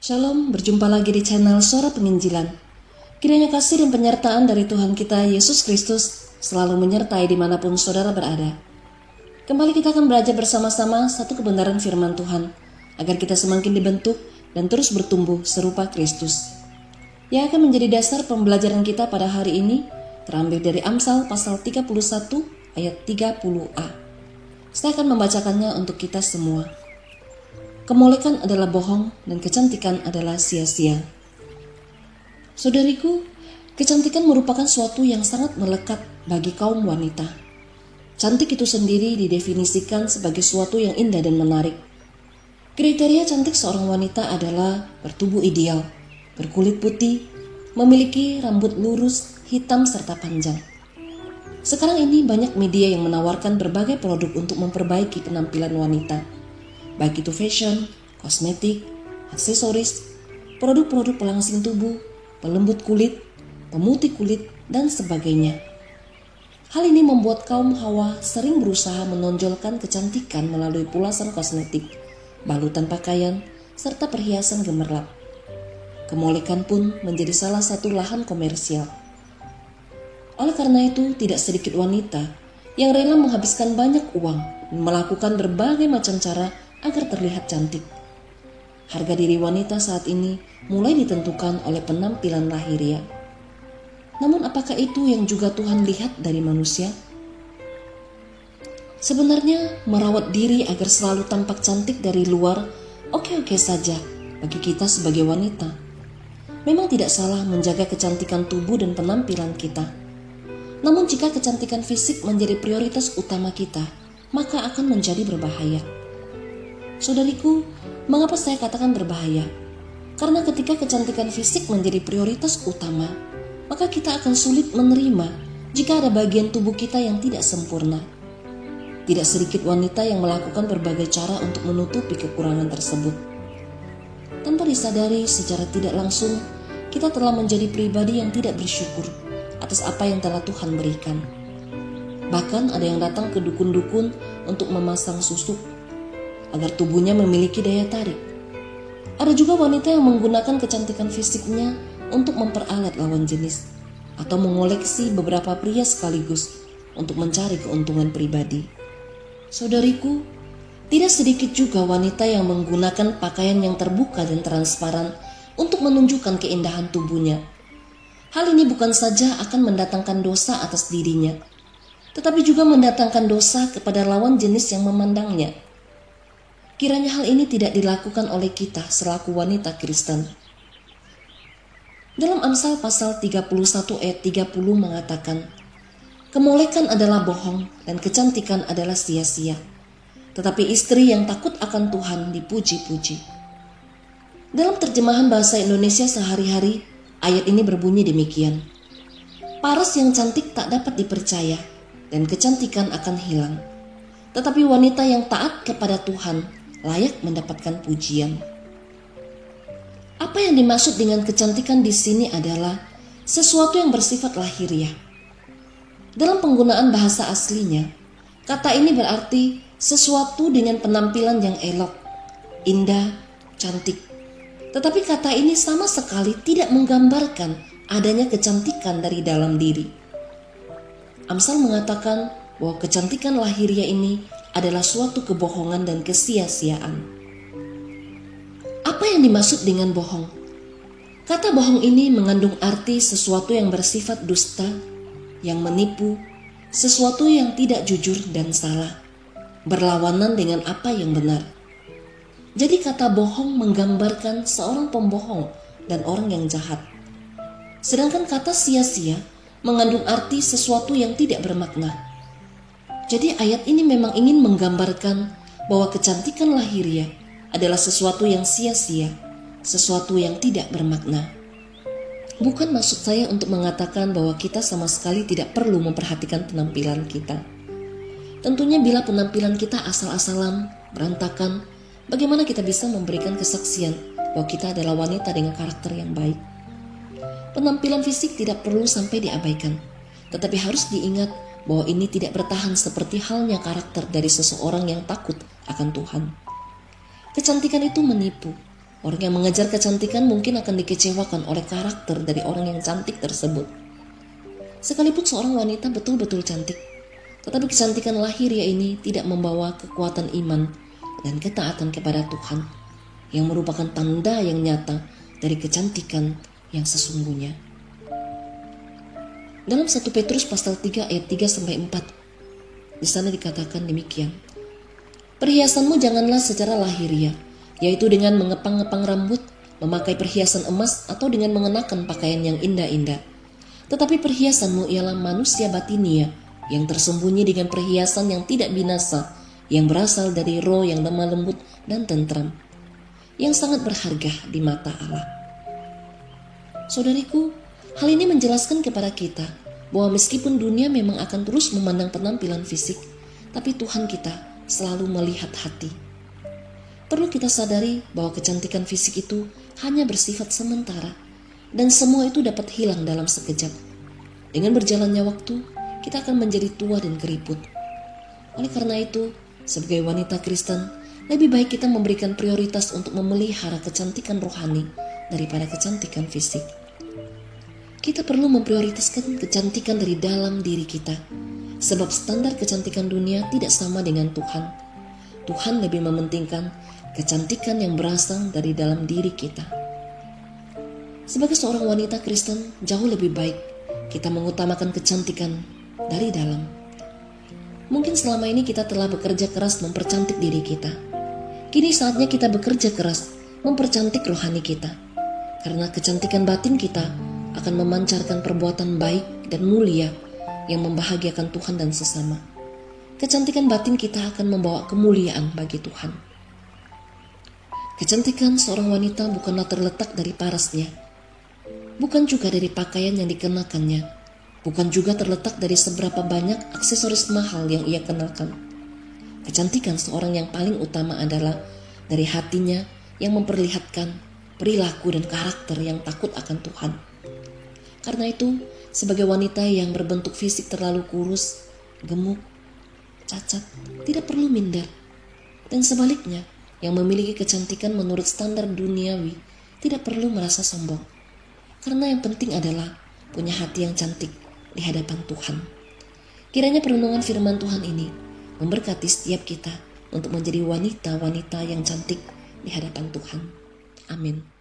Shalom, berjumpa lagi di channel Suara Penginjilan. Kiranya kasih dan penyertaan dari Tuhan kita Yesus Kristus selalu menyertai dimanapun saudara berada. Kembali kita akan belajar bersama-sama satu kebenaran firman Tuhan, agar kita semakin dibentuk dan terus bertumbuh serupa Kristus. Yang akan menjadi dasar pembelajaran kita pada hari ini terambil dari Amsal pasal 31 ayat 30a. Saya akan membacakannya untuk kita semua. Kemolekan adalah bohong dan kecantikan adalah sia-sia. Saudariku, kecantikan merupakan suatu yang sangat melekat bagi kaum wanita. Cantik itu sendiri didefinisikan sebagai suatu yang indah dan menarik. Kriteria cantik seorang wanita adalah bertubuh ideal, berkulit putih, memiliki rambut lurus, hitam, serta panjang. Sekarang ini banyak media yang menawarkan berbagai produk untuk memperbaiki penampilan wanita. Baik itu fashion, kosmetik, aksesoris, produk-produk pelangsing tubuh, pelembut kulit, pemutih kulit, dan sebagainya. Hal ini membuat kaum hawa sering berusaha menonjolkan kecantikan melalui pulasan kosmetik, balutan pakaian, serta perhiasan gemerlap. Kemolekan pun menjadi salah satu lahan komersial. Oleh karena itu, tidak sedikit wanita yang rela menghabiskan banyak uang dan melakukan berbagai macam cara agar terlihat cantik. Harga diri wanita saat ini mulai ditentukan oleh penampilan lahiriah. Namun apakah itu yang juga Tuhan lihat dari manusia? Sebenarnya merawat diri agar selalu tampak cantik dari luar oke-oke saja bagi kita sebagai wanita. Memang tidak salah menjaga kecantikan tubuh dan penampilan kita. Namun jika kecantikan fisik menjadi prioritas utama kita, maka akan menjadi berbahaya. Saudariku, mengapa saya katakan berbahaya? Karena ketika kecantikan fisik menjadi prioritas utama, maka kita akan sulit menerima jika ada bagian tubuh kita yang tidak sempurna. Tidak sedikit wanita yang melakukan berbagai cara untuk menutupi kekurangan tersebut. Tanpa disadari secara tidak langsung, kita telah menjadi pribadi yang tidak bersyukur atas apa yang telah Tuhan berikan. Bahkan ada yang datang ke dukun-dukun untuk memasang susuk agar tubuhnya memiliki daya tarik. Ada juga wanita yang menggunakan kecantikan fisiknya untuk memperalat lawan jenis atau mengoleksi beberapa pria sekaligus untuk mencari keuntungan pribadi. Saudariku, tidak sedikit juga wanita yang menggunakan pakaian yang terbuka dan transparan untuk menunjukkan keindahan tubuhnya. Hal ini bukan saja akan mendatangkan dosa atas dirinya, tetapi juga mendatangkan dosa kepada lawan jenis yang memandangnya. Kiranya hal ini tidak dilakukan oleh kita selaku wanita Kristen. Dalam Amsal pasal 31 ayat 30 mengatakan, kemolekan adalah bohong dan kecantikan adalah sia-sia. Tetapi istri yang takut akan Tuhan dipuji-puji. Dalam terjemahan bahasa Indonesia sehari-hari, ayat ini berbunyi demikian. Paras yang cantik tak dapat dipercaya dan kecantikan akan hilang. Tetapi wanita yang taat kepada Tuhan layak mendapatkan pujian. Apa yang dimaksud dengan kecantikan di sini adalah sesuatu yang bersifat lahiriah. Dalam penggunaan bahasa aslinya, kata ini berarti sesuatu dengan penampilan yang elok, indah, cantik. Tetapi kata ini sama sekali tidak menggambarkan adanya kecantikan dari dalam diri. Amsal mengatakan bahwa kecantikan lahiriah ini adalah suatu kebohongan dan kesia-siaan. Apa yang dimaksud dengan bohong? Kata bohong ini mengandung arti sesuatu yang bersifat dusta, yang menipu, sesuatu yang tidak jujur dan salah, berlawanan dengan apa yang benar. Jadi kata bohong menggambarkan seorang pembohong dan orang yang jahat. Sedangkan kata sia-sia mengandung arti sesuatu yang tidak bermakna. Jadi ayat ini memang ingin menggambarkan bahwa kecantikan lahiriah adalah sesuatu yang sia-sia, sesuatu yang tidak bermakna. Bukan maksud saya untuk mengatakan bahwa kita sama sekali tidak perlu memperhatikan penampilan kita. Tentunya bila penampilan kita asal-asalan, berantakan, bagaimana kita bisa memberikan kesaksian bahwa kita adalah wanita dengan karakter yang baik? Penampilan fisik tidak perlu sampai diabaikan, tetapi harus diingat bahwa ini tidak bertahan seperti halnya karakter dari seseorang yang takut akan Tuhan. Kecantikan itu menipu, Orang yang mengejar kecantikan mungkin akan dikecewakan oleh karakter dari orang yang cantik tersebut. Sekalipun seorang wanita betul-betul cantik, tetapi kecantikan lahiriah ini tidak membawa kekuatan iman dan ketaatan kepada Tuhan, yang merupakan tanda yang nyata dari kecantikan yang sesungguhnya. Dalam 1 Petrus pasal 3 ayat 3-4, di sana dikatakan demikian. Perhiasanmu janganlah secara lahiriah, yaitu dengan mengepang-ngepang rambut, memakai perhiasan emas, atau dengan mengenakan pakaian yang indah-indah. Tetapi perhiasanmu ialah manusia batinia, yang tersembunyi dengan perhiasan yang tidak binasa, yang berasal dari roh yang lemah lembut dan tentram, yang sangat berharga di mata Allah. Saudariku, hal ini menjelaskan kepada kita bahwa meskipun dunia memang akan terus memandang penampilan fisik, tapi Tuhan kita selalu melihat hati. Perlu kita sadari bahwa kecantikan fisik itu hanya bersifat sementara, dan semua itu dapat hilang dalam sekejap. Dengan berjalannya waktu, kita akan menjadi tua dan keriput. Oleh karena itu, sebagai wanita Kristen, lebih baik kita memberikan prioritas untuk memelihara kecantikan rohani daripada kecantikan fisik. Kita perlu memprioritaskan kecantikan dari dalam diri kita, sebab standar kecantikan dunia tidak sama dengan Tuhan. Tuhan lebih mementingkan kecantikan yang berasal dari dalam diri kita. Sebagai seorang wanita Kristen, jauh lebih baik kita mengutamakan kecantikan dari dalam. Mungkin selama ini kita telah bekerja keras mempercantik diri kita. Kini saatnya kita bekerja keras mempercantik rohani kita, karena kecantikan batin kita akan memancarkan perbuatan baik dan mulia yang membahagiakan Tuhan dan sesama. Kecantikan batin kita akan membawa kemuliaan bagi Tuhan. Kecantikan seorang wanita bukanlah terletak dari parasnya, bukan juga dari pakaian yang dikenakannya, bukan juga terletak dari seberapa banyak aksesoris mahal yang ia kenakan. Kecantikan seorang yang paling utama adalah dari hatinya yang memperlihatkan perilaku dan karakter yang takut akan Tuhan. Karena itu, sebagai wanita yang berbentuk fisik terlalu kurus, gemuk, cacat, tidak perlu minder. Dan sebaliknya, yang memiliki kecantikan menurut standar duniawi tidak perlu merasa sombong. Karena yang penting adalah punya hati yang cantik di hadapan Tuhan. Kiranya perenungan firman Tuhan ini memberkati setiap kita untuk menjadi wanita-wanita yang cantik di hadapan Tuhan. Amin.